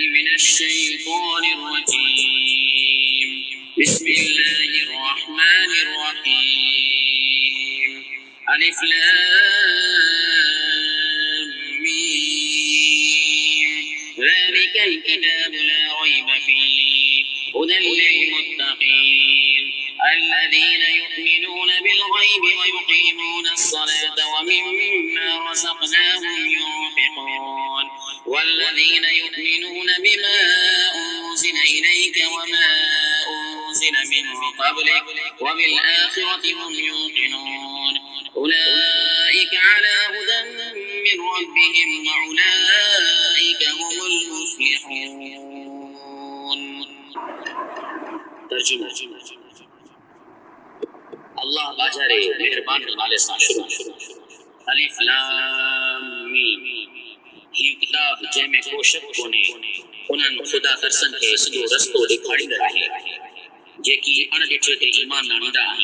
من الشيطان الرجيم بسم الله الرحمن الرحيم ألف لام ميم ذلك الكتاب لا ريب فيه هدى للمتقين الذين يؤمنون بالغيب ويقيمون الصلاة ومما رزقناهم ينفقون والذين يؤمنون بما أنزل إليك وما أنزل من قبلك وبالآخرة هم يوقنون أولئك على هدى من ربهم وأولئك هم المفلحون. ترجمہ اللہ باجارے مہربان نالے سان شروع الف لام میم ہی کتاب جے میں کو شک کونے انہن خدا ترسن کے سجو رستو ڈکھاڑیندا ہے جیکی ان ڈٹھے تے ایمان آندا ہے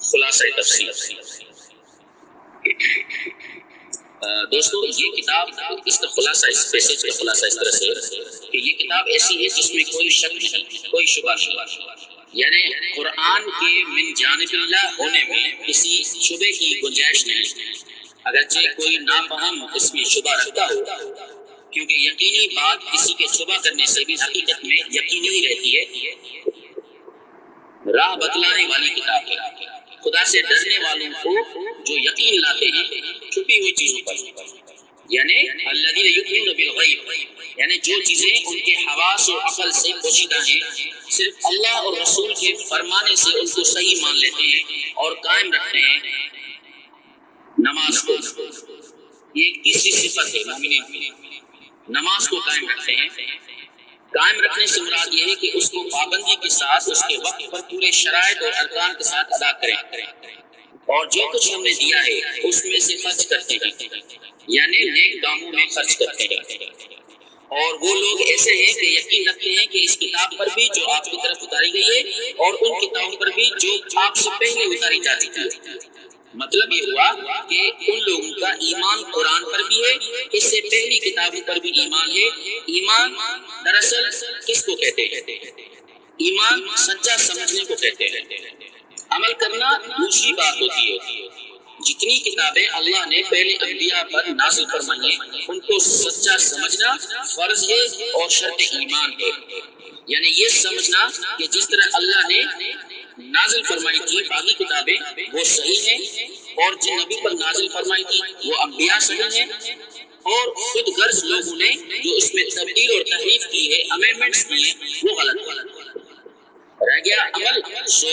خلاصہ تفسیر. دوستو یہ کتاب اس کا خلاصہ اس پیسج کا خلاصہ اس طرح سے کہ یہ کتاب ایسی ہے جس میں کوئی شک نہیں کوئی شبہ نہیں یعنی قرآن کے من جانب اللہ ہونے میں کسی شبے کی گنجائش نہیں اگرچہ کوئی نافہم اس میں شبہ رکھتا ہو کیونکہ یقینی بات کسی کے شبہ کرنے سے بھی حقیقت میں یقینی ہی رہتی ہے. راہ بتلانے والی کتاب ہے خدا سے ڈرنے والوں کو جو یقین لاتے ہیں چھپی ہوئی چیزوں پر یعنی الذین یؤمنون بالغیب یعنی جو چیزیں ان کے حواس و عقل سے پوشیدہ ہیں صرف اللہ اور رسول کے فرمانے سے ان کو صحیح مان لیتے ہیں اور قائم رکھتے ہیں. نماز کو یہ ایک تیسری صفت ہے مومنین کی نماز کو قائم رکھتے ہیں. قائم رکھنے سے مراد یہ ہے کہ اس کو پابندی کے ساتھ اس کے وقت پر پورے شرائط اور ارکان کے ساتھ ادا کریں اور جو کچھ ہم نے دیا ہے اس میں سے خرچ کرتے ہیں یعنی نیک کاموں میں خرچ کرتے ہیں. اور وہ لوگ ایسے ہیں کہ یقین رکھتے ہیں کہ اس کتاب پر بھی جو آپ کی طرف اتاری گئی ہے اور ان کتابوں پر بھی جو آپ سے پہلے اتاری جاتی تھی. مطلب یہ ہوا کہ ان لوگوں کا ایمان قرآن پر بھی ہے اس سے پہلی کتابوں پر بھی ایمان ہے. ایمان دراصل کس کو کہتے ہیں؟ ایمان سچا سمجھنے کو کہتے ہیں. عمل کرنا دوسری بات ہوتی ہے. جتنی کتابیں اللہ نے پہلے انبیاء پر نازل فرمائی ہیں ان کو سچا سمجھنا فرض ہے اور شرط ایمان ہے. یعنی یہ سمجھنا کہ جس طرح اللہ نے نازل فرمائی تھی باقی کتابیں وہ صحیح ہیں اور جن نبی پر نازل فرمائی تھی وہ انبیاء صحیح ہیں اور خود غرض لوگوں نے جو اس میں تبدیل اور تحریف کی ہے امینڈمنٹس کی ہیں وہ غلط رہ گیا. عمل سو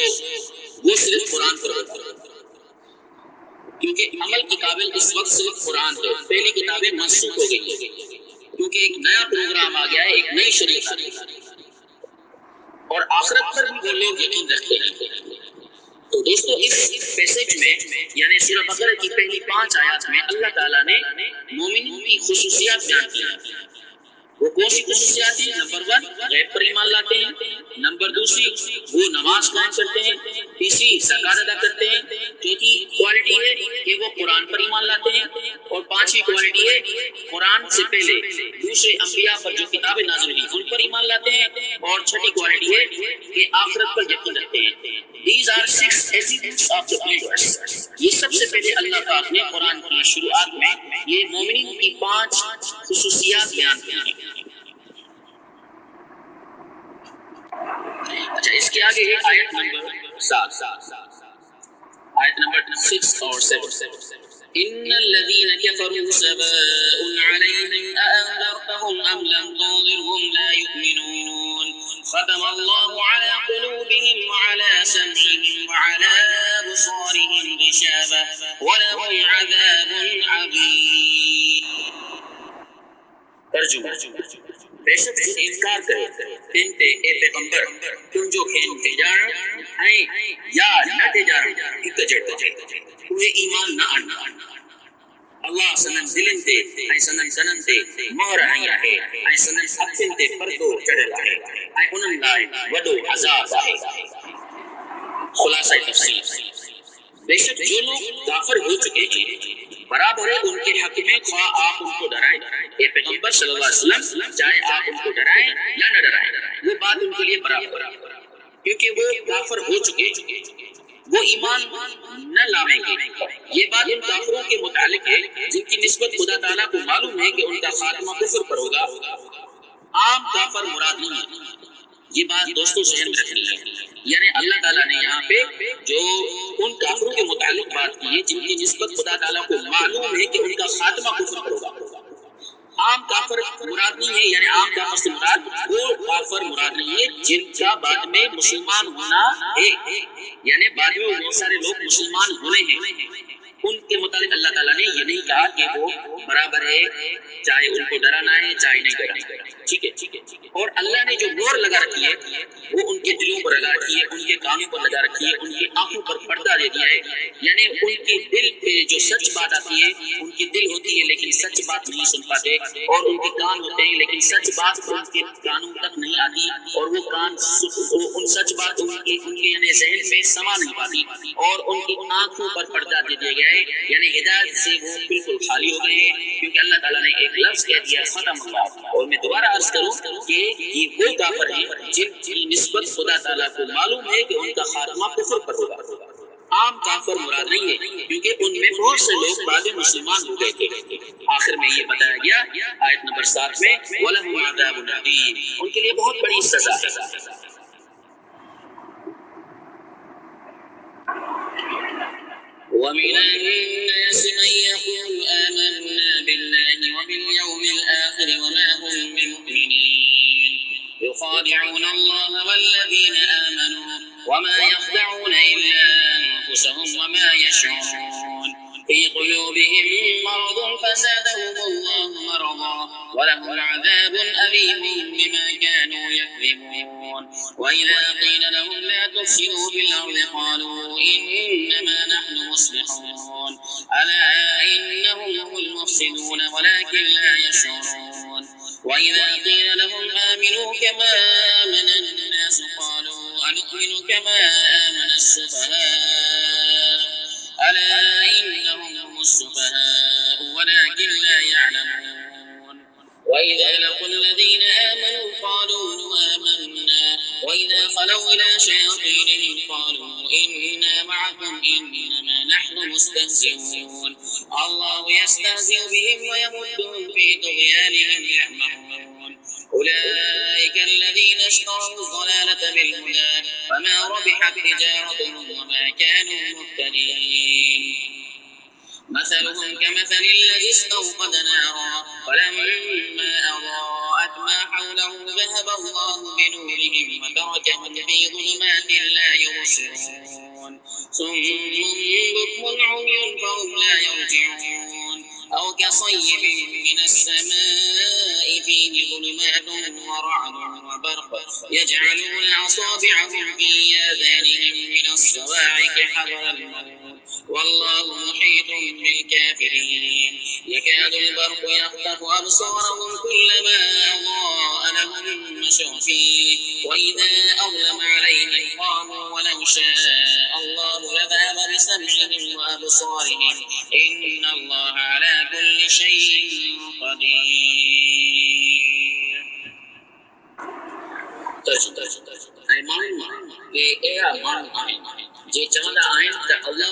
وہ صرف قرآن پر ہوتا ہے کیونکہ عمل کے قابل اس وقت صرف قرآن ہے. پہلی کتابیں منسوخ ہو گئی کیونکہ ایک نیا پروگرام آ گیا ہے ایک نئی شریعت آ گئی اور آخرت پر بھی وہ لوگ یقین رکھتے ہیں. تو دوستو اس پیسج میں یعنی سورہ بقرہ کی پہلی 5 آیات میں اللہ تعالیٰ نے مومنین کی خصوصیات بیان کی ہیں. وہ کون سی خصوصیات ہیں؟ نمبر 1 غیب پر ایمان لاتے ہیں. نمبر 2 وہ نماز قائم کرتے ہیں. تیسری زکات ادا کرتے ہیں. چوتھی کوالٹی ہے کہ وہ قرآن پر ایمان لاتے ہیں اور 5ویں کوالٹی ہے قرآن سے پہلے دوسرے انبیاء پر جو کتابیں نازل ہوئی ان پر ایمان لاتے ہیں اور 6ٹھی کوالٹی ہے کہ آخرت پر یقین رکھتے ہیں. These are 6 attributes of the believers. یہ سب سے پہلے اللہ پاک نے قرآن کی شروعات میں یہ مومنین کی 5 خصوصیات بیان کی ہیں. اچھا اس کے آگے ہے آیت نمبر 7 آیت نمبر 6 اور 7 ان الذين كفروا سواء عليهم أأنذرتهم أم لم تنذرهم لا يؤمنون ختم الله على قلوبهم وعلى سمعهم وعلى أبصارهم شابه ولهم عذاب عظيم. ترجمہ: بے شک جن انکار کرے تن تے اے پیغمبر تم جو کھین تے جان یا نہ تے جان ایک جڑ تے وہ ایمان نہ آن. اللہ سنن دلن تے اے سنن سنن تے مہر آئی ہے اے سنن اکھن تے پردو چڑھل ہے اے انہن لائے وڈو عذاب ہے. خلاصہ تفسیر: بے شک جو لوگ کافر ہو چکے ہیں برابر ہے ان کے حق میں خواہ آپ ان کو ڈرائیں اے پیغمبر صلی اللہ علیہ وسلم، چاہے آپ ان کو ڈرائیں یا نہ ڈرائیں، وہ بات ان کے لیے برابر ہے، کیونکہ وہ کافر ہو چکے، وہ ایمان نہ لائیں گے. یہ بات ان کافروں کے متعلق ہے جن کی نسبت خدا تعالیٰ کو معلوم ہے کہ ان کا خاتمہ کفر پر ہوگا. عام کافر مراد نہیں ہے. یہ بات دوستوں ذہن میں رکھنی ہے. یعنی اللہ تعالیٰ نے یہاں پہ جو ان کافروں کے متعلق بات کی ہے جن کی نسبت خدا تعالیٰ کو معلوم ہے کہ ان کا خاتمہ کفر پر ہوگا. عام کافر مراد نہیں ہے، یعنی عام کافر سے مراد وہ کافر مراد نہیں ہے جن کا بعد میں مسلمان ہونا ہے، یعنی بعد میں بہت سارے لوگ مسلمان ہونے ہیں. ان کے متعلق اللہ تعالیٰ نے یہ نہیں کہا کہ وہ برابر ہے، چاہے ان کو ڈرانا ہے چاہے نہیں ڈرانا ہے. ٹھیک ہے. اور اللہ نے جو مہر لگا رکھی ہے وہ ان کے دلوں پر لگا رکھی ہے، ان کے کانوں پر لگا رکھی ہے، ان کی آنکھوں پر پردہ دے دیا ہے. یعنی ان کے دل پہ جو سچ بات آتی ہے، ان کی دل ہوتی ہے لیکن سچ بات نہیں سن پاتے، اور ان کے کان ہوتے ہیں لیکن سچ بات ان کے کانوں تک نہیں آتی، اور وہ کان ان سچ بات ان کے یعنی ذہن میں سما نہیں پاتی، اور ان کی آنکھوں پر پردہ دے دیا گیا ہے. یعنی ہدایت سے وہ بالکل خالی ہو گئے ہیں، کیونکہ اللہ تعالیٰ نے ایک لفظ کہہ دیا ختم اللہ. اور میں دوبارہ عرض کروں کہ یہ وہ کافر ہیں جن کی نسبت خدا تعالیٰ کو معلوم ہے کہ ان کا خاتمہ کفر پر ہوگا. عام کافر مراد نہیں ہے، کیونکہ ان میں بہت سے لوگ بعد میں مسلمان ہو گئے تھے. آخر میں یہ بتایا گیا آیت نمبر 7 میں وَلَهُمْ عَذَابٌ عَظِيمٌ، ان کے لیے بہت بڑی سزا ہے. وَمِنَ النَّاسِ مَن يَقُولُ آمَنَّا بِاللَّهِ وَبِالْيَوْمِ الْآخِرِ وَمَا هُم بِمُؤْمِنِينَ يُخَادِعُونَ اللَّهَ وَالَّذِينَ آمَنُوا وَمَا يَخْدَعُونَ إِلَّا أَنفُسَهُمْ وَمَا يَشْعُرُونَ فِي قُلُوبِهِم مَّرَضٌ فَزَادَهُمُ اللَّهُ مَرَضًا وَلَهُمْ عَذَابٌ أَلِيمٌ بِمَا كَانُوا يَكْذِبُونَ. وَإِذَا قِيلَ لَهُمْ لَا تُفْسِدُوا فِي الْأَرْضِ قَالُوا إِنَّمَا نَحْنُ مُصْلِحُونَ أَلَا إِنَّهُمْ هُمُ الْمُفْسِدُونَ وَلَكِن لَّا يَشْعُرُونَ. وَإِذَا قِيلَ لَهُمْ آمِنُوا كَمَا آمَنَ النَّاسُ قَالُوا أَنُؤْمِنُ كَمَا آمَنَ السُّفَهَاءُ أَلَا إِنَّهُمْ هُمُ السُّفَهَاءُ وَلَكِن لَّا يَعْلَمُونَ. وَإِذَا لَقُوا الَّذِينَ آمَنُوا قَالُوا آمَنَّا وَإِذَا خَلَوْا إِلَىٰ شَيَاطِينِهِمْ قَالُوا إِنَّا مَعَكُمْ إِنَّمَا نَحْنُ مُسْتَهْزِئُونَ اللَّهُ يَسْتَهْزِئُ بِهِمْ وَيَمُدُّهُمْ فِي طُغْيَانِهِمْ يَعْمَهُونَ. أُولَٰئِكَ الَّذِينَ اشْتَرَوُا الضَّلَالَةَ بِالْهُدَىٰ فَمَا رَبِحَتْ تِجَارَتُهُمْ وَمَا كَانُوا مُهْتَدِينَ. مثلهم كمثل الذي استوقد نارا فلما أضاءت ما حوله ذهب الله بنورهم وتركهم في ظلمات لا يبصرون صم بكم عمي فهم لا يرجعون. أو كصيب من السماء فيه ظلمات ورعد وبرق يجعلون أصابعهم في آذانهم من الصواعق حذر الموت والله محيط بالكافرين. يكاد البرق يخطف أبصارهم كلما أضاء لهم مشوا فيه وإذا أظلم عليهم قاموا ولو شاء الله لذهب بسمعهم وأبصارهم إن الله على كل شيء قدير. ایمان کے اے امان آئین جے چوندا آئین تا اللہ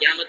قیامت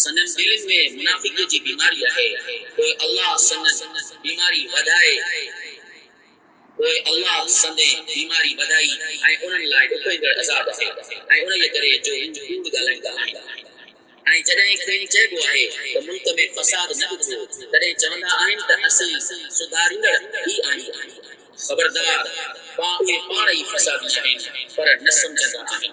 سنن دل میں منافقی جی بیماری ہے، تو اللہ سنن بیماری ودائے کوئی اللہ سندے بیماری بدائی آئیں انہن لائے اکھوئندر عذاب ہے آئیں انہن یہ کرے جو ان کوڑ گالائیں آئیں آئیں جڏهن کہیں چئبو آهي ته ملڪ ۾ فساد نه ڏٺو تڏهن چوندا آهن ته اسين سڌاريندڙ ئي آهيون خبردار اهي پاڻ ئي فسادي آهن پر نه سمجهندا آهن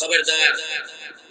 خبردار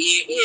یہ اوے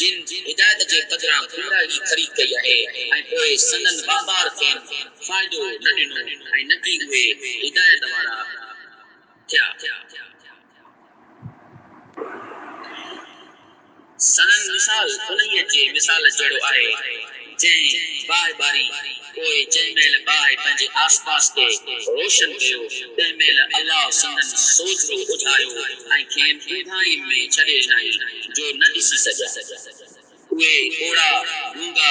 جن ہدایت جي بدران گمراهي خريد ڪئي آهي ۽ پوءِ سندن بابار کين فائدو نه ڏنو ۽ نه ڪي اهي هدايت وارا ٿيا سندن مثال انهيءَ جي مثال جهڙو آهي جنهن باهه باري پوءِ جنهن مهل باهه پنهنجي آس پاس کي روشن ڪيو تنهن مهل الله سندن سوچرو اجايو ۽ کين اونهائي ۾ ڇڏي ڏنائي جو نه ڏسي سگهيا اهي ڪوڙا گونگا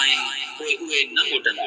آهن پوءِ اهي نه موٽندا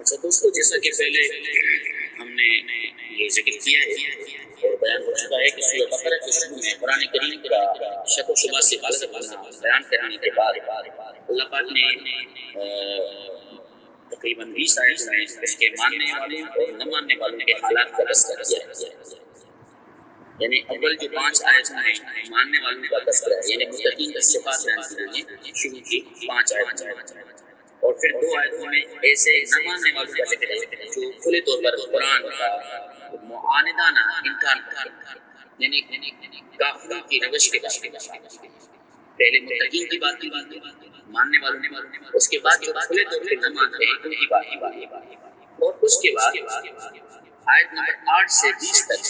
اچھا دوستو جیسا کہ پہلے ہم نے یہ ذکر کیا ہے اور بیان ہو چکا ہے کہ سورہ بقرہ کے شروع میں قرآن کریم کا شک و شبہ سے خالص کرنا بیان کرنے کے بعد اللہ پاک نے تقریباً 20 آیتوں میں اس کے ماننے والوں اور نہ ماننے والوں کے حالات کا تذکرہ کیا ہے یعنی اول جو 5 آیتوں میں ماننے والوں کا تذکرہ ہے یعنی متقین کی صفات بیان کی گئی ہیں شروع کی 5 آیتوں اور پھر 2 آیتوں میں ایسے نہ ماننے والوں کا ذکر ہے جو کھلے طور پر قرآن کا معاندانہ انکار کرتے ہیں یعنی کافروں کی روش کے بارے میں پہلے متقین کی بات کی ماننے والوں نے اس کے بعد جو کھلے طور پر نہ مانتے ہیں ان کی بات اور اس کے بعد آیت نمبر 8 سے 20 تک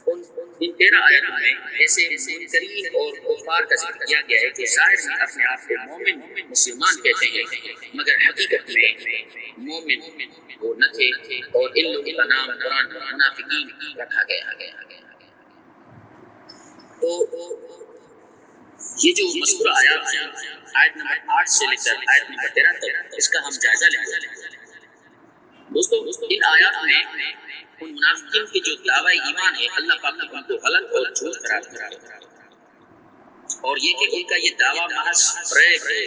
ان 13 آیتوں میں ایسے منکرین اور کفار کا ذکر کیا گیا ہے کہ ظاہر میں اپنے آپ کو مومن مسلمان کہتے ہیں مگر حقیقت میں مومن وہ نہ تھے اور ان لوگوں کا نام قرآن میں منافقین رکھا گیا تو یہ جو مذکور آیات ہیں آیت نمبر 8 سے لے کر آیت نمبر 13 تک اس کا ہم جائزہ لیں گے دوستو ان آیات میں ان منافقین کے جو دعوی ایمان ہے اللہ پاک نے ان کو غلط اور جھوٹ قرار دیا اور یہ کہ ان کا یہ دعویٰ محض فریب ہے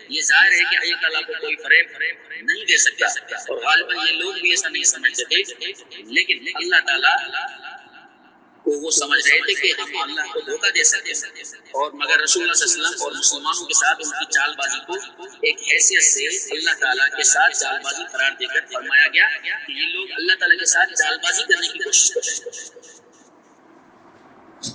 یہ ظاہر ہے کہ اللہ تعالیٰ کو کوئی فریب نہیں دے سکتا اور غالباً یہ لوگ بھی ایسا نہیں سمجھتے تھے لیکن اللہ تعالیٰ کو وہ سمجھ رہے تھے کہ ہم اللہ کو دھوکہ دے سکتے ہیں اور مگر رسول اللہ صلی اللہ علیہ وسلم اور مسلمانوں کے ساتھ ان کی چال بازی کو ایک حیثیت سے اللہ تعالیٰ کے ساتھ چال بازی قرار دے کر فرمایا گیا کہ یہ لوگ اللہ تعالیٰ کے ساتھ چال بازی کرنے کی کوشش کر رہے ہیں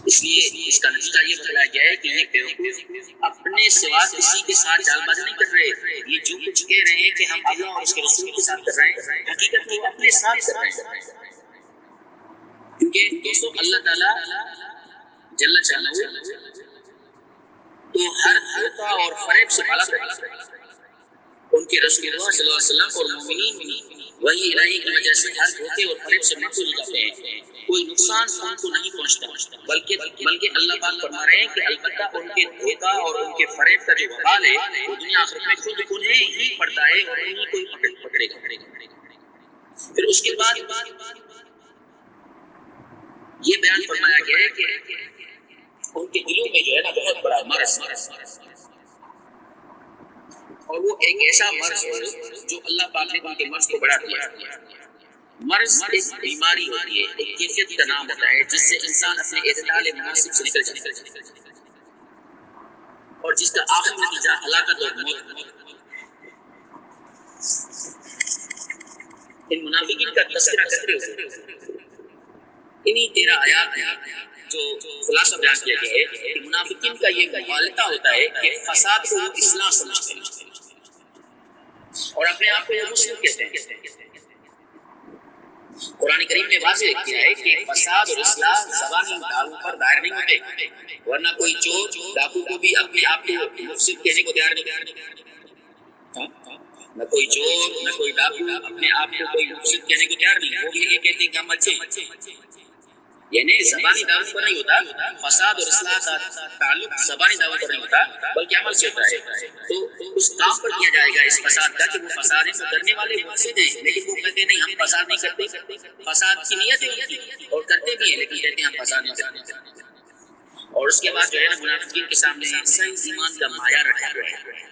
اس لیے اس کا نتیجہ یہ بتلایا گیا ہے کہ یہ بیوقوف اپنے سوا کسی کے ساتھ چال بازی نہیں کر رہے یہ جو کچھ کہہ رہے ہیں کہ ہم اللہ اور اس کے رسول کے ساتھ کر رہے ہیں حقیقت میں وہ اپنے ساتھ کر رہے ہیں کیونکہ دوستو اللہ تعالیٰ جل جلالہ تو ہر دھوکہ اور فریب سے بالا ہے ان کے رسول اللہ صلی اللہ علیہ وسلم اور مومنین وہی الہی کی وجہ سے ہر دھوکے اور فریب سے محفوظ ہو جاتے ہیں کوئی نقصان ان کو نہیں پہنچتا بلکہ اللہ پاک فرما رہے ہیں کہ البتہ ان کے دھوکہ اور ان کے فریب کا جو وبال ہے وہ دنیا آخرت میں خود انہیں ہی پڑتا ہے اور انہیں کوئی پکڑے گا پھر اس کے بعد یہ بیان فرمایا گیا ہے کہ ان کے دلوں میں جو ہے نا بہت بڑا مرض، اور وہ ایک ایسا مرض ہے جو اللہ پاک نے ان کے مرض کو بڑھا دیا۔ مرض ایک بیماری ہوتی ہے، ایک کیفیت کا نام ہوتا ہے جس سے انسان اپنے اعتدال مناسب سے نکل جاتا ہے اور جس کا آخری نتیجہ ہلاکت اور موت ہے۔ ان منافقین کا تذکرہ کرتے ہوئے انہی 13 آیات میں جو خلاصہ بیان کیا گیا ہے کہ منافقین کا یہ مغالطہ ہوتا ہے کہ فساد کو وہ اصلاح سمجھتے ہیں اور اپنے آپ کو وہ مسلم کہتے ہیں۔ قرآن کریم نے واضح کیا ہے کہ فساد اور اصلاح زبانی دعووں پر دائر نہیں ہوتے، ورنہ کوئی چور ڈاکو کو بھی اپنے آپ کو مفسد کہنے کو تیار نہیں، نہ کوئی چور نہ کوئی ڈاکو اپنے آپ کو کوئی مفسد کہنے کو تیار نہیں، وہ بھی یہ کہتے ہیں کہ ہم اچھے ہیں۔ یعنی زبانی دعوت پر نہیں ہوتا، فساد اور اصلاح کا تعلق زبانی دعوت پر نہیں ہوتا بلکہ عمل سے ہوتا ہے۔ تو اس کام پر کیا جائے گا اس فساد کا کہ وہ فساد سے کرنے والے مفسد ہیں، لیکن وہ کہتے نہیں ہم فساد نہیں کرتے، فساد کی نیت ہے ان کی اور کرتے بھی ہیں لیکن کہتے ہیں ہم فساد نہیں کرتے۔ اور اس کے بعد جو ہے نا منافقین کے سامنے صحیح ایمان کا معیار رکھا گیا ہے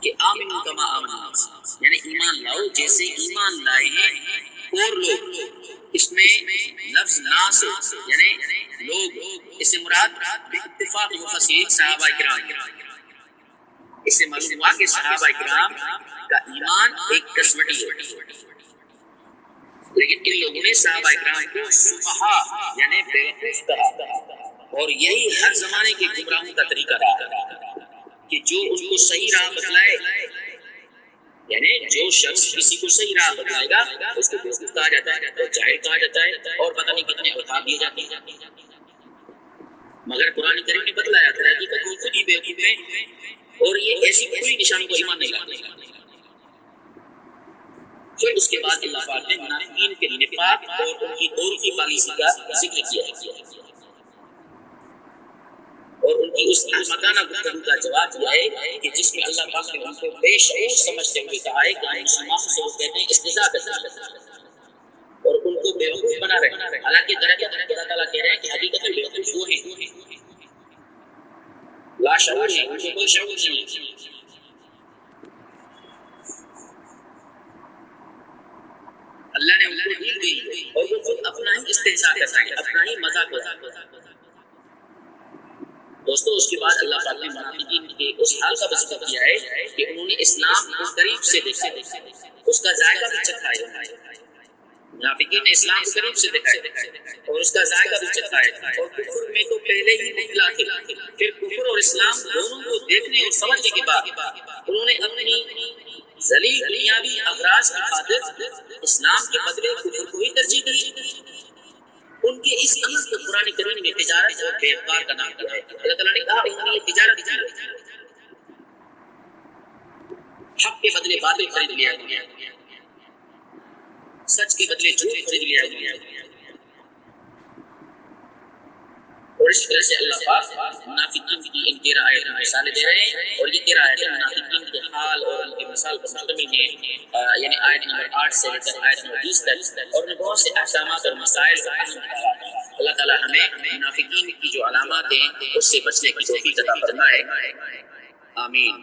کہ آمنو کما آمن الناس، یعنی ایمان لاؤ جیسے ایمان لائے ہیں اور لوگ۔ اس میں لفظ ناس یعنی لوگ، اس سے مراد اتفاق مفسرین صحابہ کرام، اس سے معلوم ہوا کہ صحابہ کرام کا ایمان ایک کسوٹی ہے، لیکن ان لوگوں نے صحابہ کرام کو سفہاء یعنی بیوقوف کہا، اور یہی ہر زمانے کے گمراہوں کا طریقہ رہا کہ جو ان کو صحیح راہ بتلائے، یعنی جو شخص کسی کو صحیح راہ بتلائے گا اس کو بیوقوف کہا جاتا ہے اور جاہل کہا جاتا ہے اور پتہ نہیں کتنے القاب دیے جاتے ہیں، مگر قرآن کریم نے بتلایا تھا کہ وہ خود ہی بیوقوف ہیں اور یہ ایسی کوئی نشانی کو ایمان نہیں لاتے۔ پھر اس کے بعد اللہ پاک نے منافقین کے نفاق اور ان کی دور کی پالیسی کا ذکر کیا ہے اور ان کی اس احمقانہ گفتگو کا جواب دیا ہے کہ جس میں اللہ پاک نے ان کو بے شعور سمجھتے ہوئے کہا ہے کہ ہم مسلمانوں سے وہ کہتے ہیں استہزاء کرتے ہیں اور ان کو بیوقوف بنا رہے ہیں، حالانکہ درجہ اللہ تعالیٰ کہہ رہے ہیں کہ حقیقت میں بیوقوف وہ ہیں، لا شعور ہیں، ان کو کوئی شعور نہیں ہے۔ اللہ نے ان کو ڈھیل دی اور وہ خود اپنا ہی استہزاء کرتے ہیں، اپنا ہی مذاق اڑاتے ہیں۔ دوستو اس کے بعد اللہ پاک نے منافقین کے اس حال کا ذکر کیا ہے کہ انہوں نے اسلام کو قریب سے دیکھا ہے، اس کا ذائقہ بھی چکھا ہے۔ منافقین نے اسلام کو قریب سے دیکھا ہے اور اس کا ذائقہ بھی چکھا ہے، اور کفر میں تو پہلے ہی مبتلا تھے، پھر کفر اور اسلام دونوں کو دیکھنے اور سمجھنے کے بعد انہوں نے اپنی ذلیل دنیاوی اغراض کی خاطر اسلام کے بدلے کفر کو ہی ترجیح دی۔ ان کے اس عمل کو قرآن کریم نے تجارت اور بیکار کا نام دیا ہے۔ اللہ تعالیٰ نے کہا انہوں نے یہ تجارت کی ہے، حق کے بدلے باطل خرید لیا انہوں نے، سچ کے بدلے جھوٹ خرید لیا انہوں نے۔ اور اس طرح سے اللہ پاک منافقین کی ان 13 آیتوں میں مثالیں دے رہے ہیں، اور یہ 13 آیتیں منافقین کے حال اور ان کی مثال پر مشتمل ہیں، یعنی آیت نمبر 8 سے لے کر آیت نمبر 20 تک، اور ان میں بہت سے احکامات اور مسائل کا اہم اشارات ہیں۔ اللہ تعالیٰ ہمیں منافقین کی جو علامات ہیں اس سے بچنے کی توفیق عطا فرمائے، آمین۔